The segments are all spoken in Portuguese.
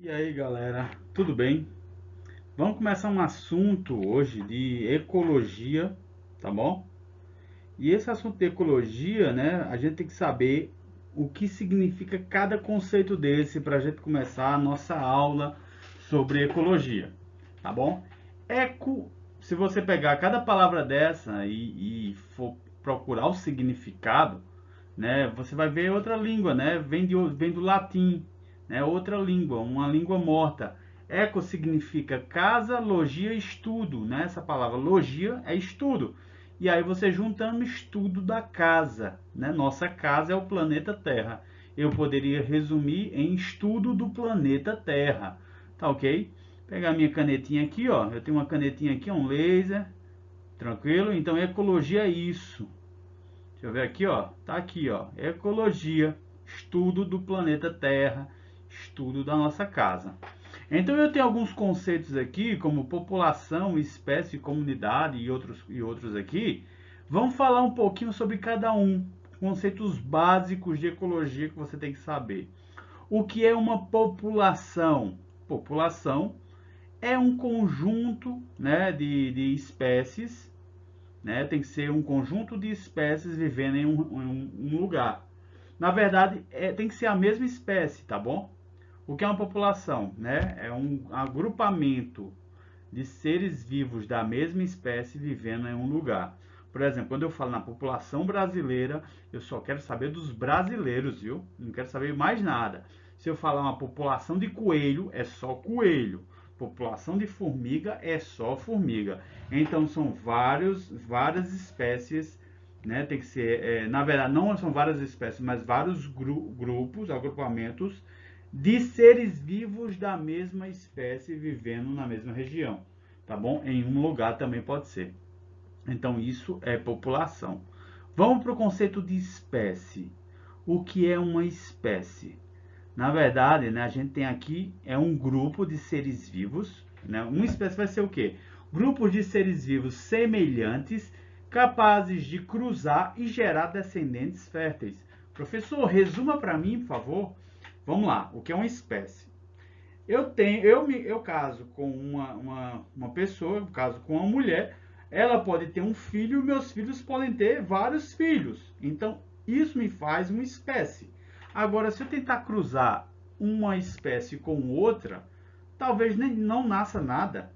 E aí, galera, tudo bem? Vamos começar um assunto hoje de ecologia, tá bom? E esse assunto de ecologia, né, a gente tem que saber o que significa cada conceito desse para a gente começar a nossa aula sobre ecologia, tá bom? Eco, se você pegar cada palavra dessa e for procurar o significado, né, você vai ver outra língua, né? Vem do latim, né? Outra língua, uma língua morta. Eco significa casa, logia, estudo, né? Essa palavra logia é estudo. E aí você juntando estudo da casa, né? Nossa casa é o planeta Terra. Eu poderia resumir em estudo do planeta Terra, tá ok? Pegar minha canetinha aqui, ó. Eu tenho uma canetinha aqui, um laser, tranquilo? Então ecologia é isso. Deixa eu ver aqui, ó. Tá aqui, ó. Ecologia, estudo do planeta Terra, estudo da nossa casa. Então eu tenho alguns conceitos aqui, como população, espécie, comunidade e outros aqui. Vamos falar um pouquinho sobre cada um. Conceitos básicos de ecologia que você tem que saber. O que é uma população? População é um conjunto, né, de espécies, né? Tem que ser um conjunto de espécies vivendo em um lugar. Na verdade, tem que ser a mesma espécie, tá bom? O que é uma população, né? É um agrupamento de seres vivos da mesma espécie vivendo em um lugar. Por exemplo, quando eu falo na população brasileira, eu só quero saber dos brasileiros, viu? Não quero saber mais nada. Se eu falar uma população de coelho, é só coelho. População de formiga é só formiga. Então são várias espécies, né? Tem que ser, na verdade, não são várias espécies, mas vários grupos, agrupamentos de seres vivos da mesma espécie vivendo na mesma região, tá bom? Em um lugar também pode ser. Então isso é população. Vamos para o conceito de espécie. O que é uma espécie? Na verdade, né, a gente tem aqui um grupo de seres vivos, né? Uma espécie vai ser o quê? Grupos de seres vivos semelhantes, capazes de cruzar e gerar descendentes férteis. Professor, resuma para mim, por favor. Vamos lá, o que é uma espécie? Eu caso com uma pessoa, eu caso com uma mulher, ela pode ter um filho, meus filhos podem ter vários filhos. Então, isso me faz uma espécie. Agora, se eu tentar cruzar uma espécie com outra, talvez nem, não nasça nada.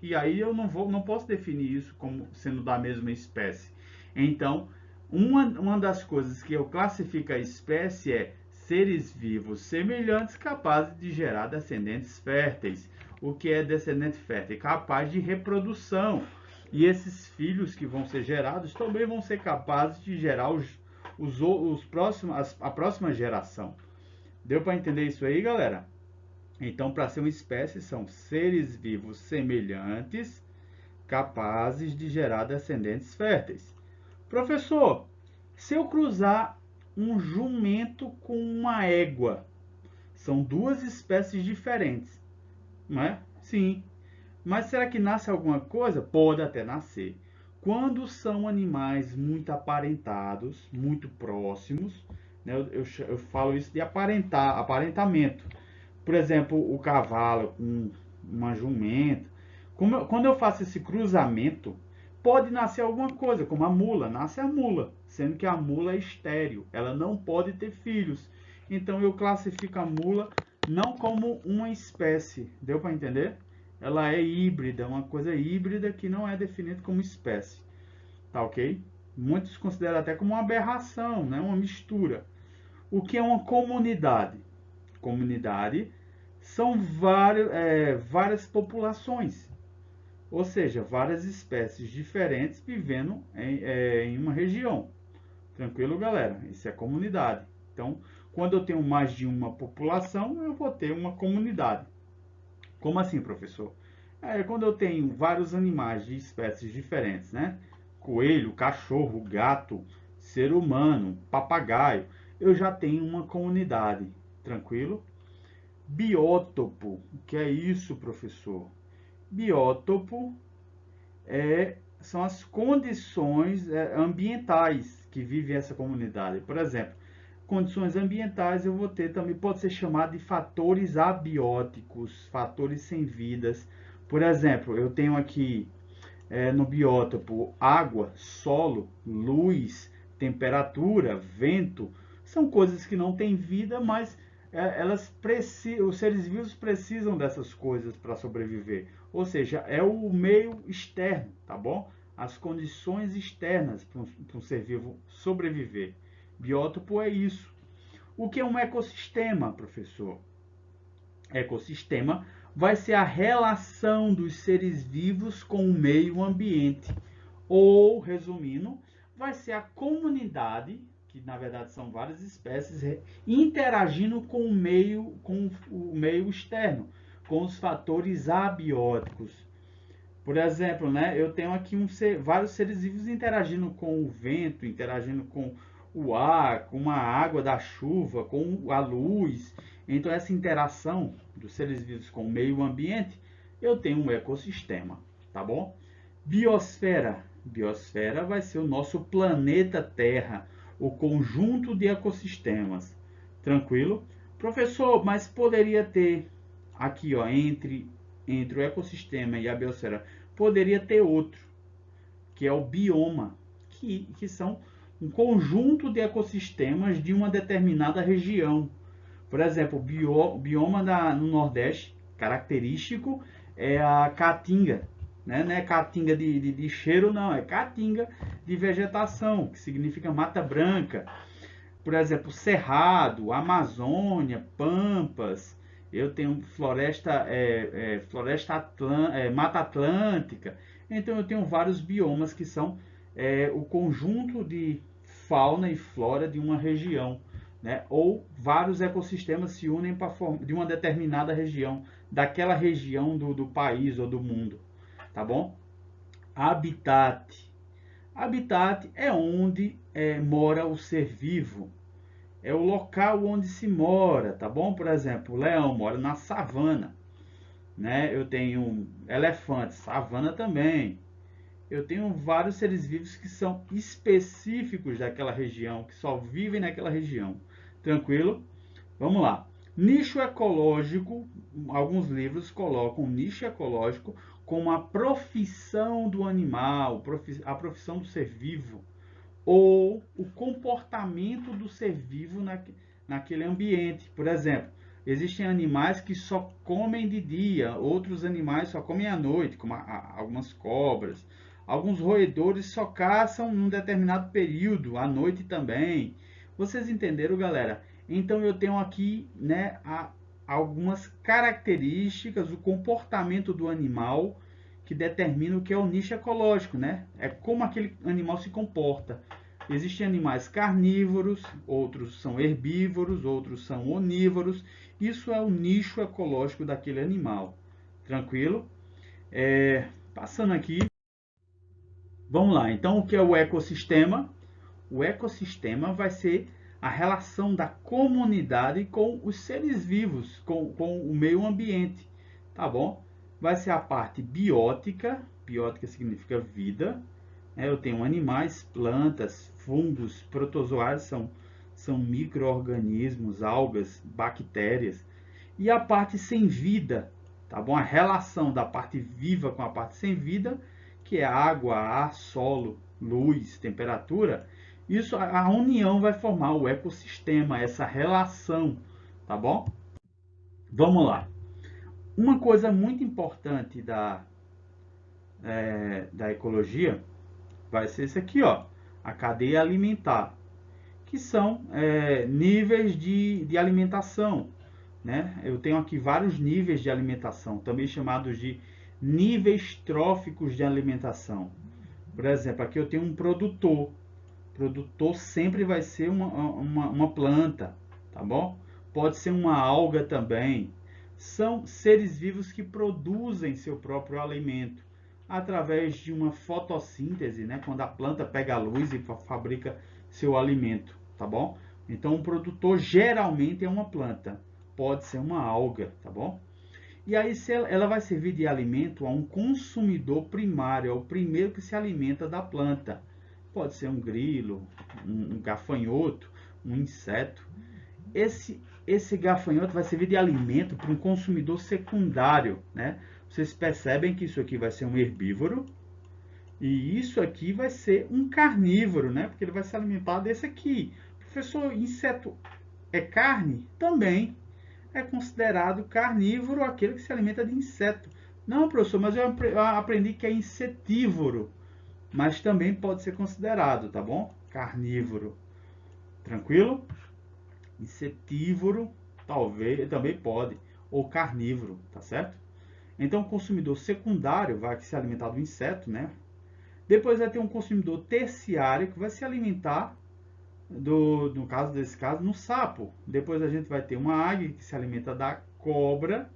E aí eu não posso definir isso como sendo da mesma espécie. Então, uma das coisas que eu classifico a espécie é seres vivos semelhantes capazes de gerar descendentes férteis. O que é descendente fértil? Capaz de reprodução. E esses filhos que vão ser gerados também vão ser capazes de gerar os próximos, a próxima geração. Deu para entender isso aí, galera? Então, para ser uma espécie, são seres vivos semelhantes, capazes de gerar descendentes férteis. Professor, se eu cruzar um jumento com uma égua, são duas espécies diferentes, não é? Sim. Mas será que nasce alguma coisa? Pode até nascer. Quando são animais muito aparentados, muito próximos, né? Eu falo isso de aparentar, aparentamento. Por exemplo, o cavalo com uma jumenta. Quando eu faço esse cruzamento, pode nascer alguma coisa, como a mula. Nasce a mula, sendo que a mula é estéril. Ela não pode ter filhos. Então eu classifico a mula não como uma espécie. Deu para entender? Ela é híbrida, uma coisa híbrida que não é definida como espécie. Tá ok? Muitos consideram até como uma aberração, né? Uma mistura. O que é uma comunidade? Comunidade são várias populações, ou seja, várias espécies diferentes vivendo em uma região. Tranquilo, galera? Isso é comunidade. Então, quando eu tenho mais de uma população, eu vou ter uma comunidade. Como assim, professor? Quando eu tenho vários animais de espécies diferentes, né? Coelho, cachorro, gato, ser humano, papagaio, eu já tenho uma comunidade. Tranquilo? Biótopo. O que é isso, professor? Biótopo são as condições ambientais que vive essa comunidade. Por exemplo, condições ambientais, eu vou ter também, pode ser chamado de fatores abióticos, fatores sem vidas. Por exemplo, eu tenho aqui no biótopo água, solo, luz, temperatura, vento. São coisas que não têm vida, mas os seres vivos precisam dessas coisas para sobreviver. Ou seja, é o meio externo, tá bom? As condições externas para um ser vivo sobreviver. Biótopo é isso. O que é um ecossistema, professor? Ecossistema vai ser a relação dos seres vivos com o meio ambiente. Ou, resumindo, vai ser a comunidade, que na verdade são várias espécies, interagindo com o meio externo, com os fatores abióticos. Por exemplo, né, eu tenho aqui vários seres vivos interagindo com o vento, interagindo com o ar, com a água da chuva, com a luz. Então, essa interação dos seres vivos com o meio ambiente, eu tenho um ecossistema, tá bom? Biosfera. Biosfera vai ser o nosso planeta Terra, o conjunto de ecossistemas. Tranquilo? Professor, mas poderia ter aqui, ó, entre o ecossistema e a biosfera, poderia ter outro, que é o bioma, que são um conjunto de ecossistemas de uma determinada região. Por exemplo, o bioma no Nordeste, característico, é a caatinga. Né? Não é caatinga de cheiro, não, é caatinga de vegetação, que significa mata branca. Por exemplo, Cerrado, Amazônia, Pampas, eu tenho Mata Atlântica. Então eu tenho vários biomas que são o conjunto de fauna e flora de uma região, né? Ou vários ecossistemas se unem de uma determinada região, daquela região do país ou do mundo, tá bom? Habitat. Habitat é onde mora o ser vivo. É o local onde se mora, tá bom? Por exemplo, o leão mora na savana, né? Eu tenho elefantes, savana também. Eu tenho vários seres vivos que são específicos daquela região, que só vivem naquela região. Tranquilo? Vamos lá. Nicho ecológico, alguns livros colocam nicho ecológico como a profissão do animal, a profissão do ser vivo, ou o comportamento do ser vivo naquele ambiente. Por exemplo, existem animais que só comem de dia, outros animais só comem à noite, como algumas cobras. Alguns roedores só caçam num determinado período, à noite também. Vocês entenderam, galera? Então eu tenho aqui, né, algumas características, o comportamento do animal que determina o que é o nicho ecológico, né? É como aquele animal se comporta. Existem animais carnívoros, outros são herbívoros, outros são onívoros. Isso é o nicho ecológico daquele animal. Tranquilo? Passando aqui. Vamos lá. Então, o que é o ecossistema? O ecossistema vai ser a relação da comunidade com os seres vivos, com o meio ambiente. Tá bom? Vai ser a parte biótica. Biótica significa vida. Eu tenho animais, plantas, fungos, protozoários, são micro-organismos, algas, bactérias. E a parte sem vida, tá bom? A relação da parte viva com a parte sem vida, que é água, ar, solo, luz, temperatura. Isso, a união vai formar o ecossistema, essa relação, tá bom? Vamos lá. Uma coisa muito importante da ecologia vai ser isso aqui, ó, a cadeia alimentar, que são níveis de alimentação, né? Eu tenho aqui vários níveis de alimentação, também chamados de níveis tróficos de alimentação. Por exemplo, aqui eu tenho um produtor. O produtor sempre vai ser uma planta, tá bom? Pode ser uma alga também. São seres vivos que produzem seu próprio alimento através de uma fotossíntese, né? Quando a planta pega a luz e fabrica seu alimento, tá bom? Então, um produtor geralmente é uma planta, pode ser uma alga, tá bom? E aí ela vai servir de alimento a um consumidor primário, é o primeiro que se alimenta da planta. Pode ser um grilo, um gafanhoto, um inseto, esse gafanhoto vai servir de alimento para um consumidor secundário, né? Vocês percebem que isso aqui vai ser um herbívoro e isso aqui vai ser um carnívoro, né? Porque ele vai se alimentar desse aqui. Professor, inseto é carne? Também é considerado carnívoro aquele que se alimenta de inseto. Não, professor, mas eu aprendi que é insetívoro, mas também pode ser considerado, tá bom? Carnívoro. Tranquilo? Insetívoro, talvez, também pode, ou carnívoro, tá certo? Então, o consumidor secundário vai se alimentar do inseto, né? Depois vai ter um consumidor terciário que vai se alimentar no caso desse caso, no sapo. Depois a gente vai ter uma águia que se alimenta da cobra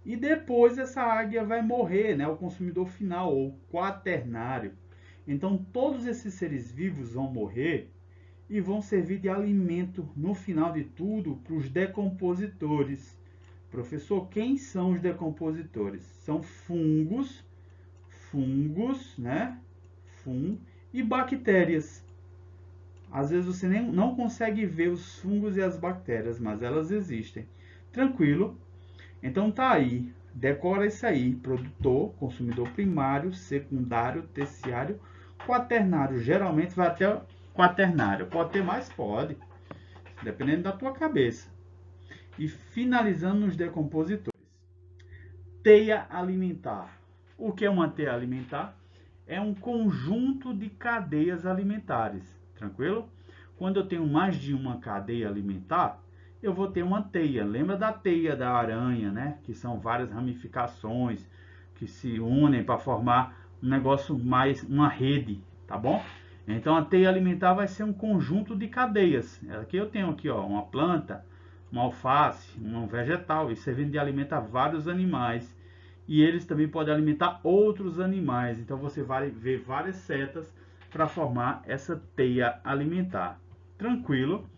e depois essa águia vai morrer, né? O consumidor final ou quaternário. Então, todos esses seres vivos vão morrer e vão servir de alimento, no final de tudo, para os decompositores. Professor, quem são os decompositores? São fungos, né? E bactérias. Às vezes você não consegue ver os fungos e as bactérias, mas elas existem. Tranquilo? Então tá aí. Decora isso aí. Produtor, consumidor primário, secundário, terciário, quaternário. Geralmente vai até quaternário. Pode ter mais? Pode. Dependendo da tua cabeça. E finalizando nos decompositores. Teia alimentar. O que é uma teia alimentar? É um conjunto de cadeias alimentares. Tranquilo? Quando eu tenho mais de uma cadeia alimentar, eu vou ter uma teia. Lembra da teia da aranha, né? Que são várias ramificações que se unem para formar um negócio mais, uma rede, tá bom? Então a teia alimentar vai ser um conjunto de cadeias. Aqui eu tenho aqui, ó, uma planta, uma alface, um vegetal, e servindo de alimento a vários animais. E eles também podem alimentar outros animais. Então você vai ver várias setas para formar essa teia alimentar. Tranquilo?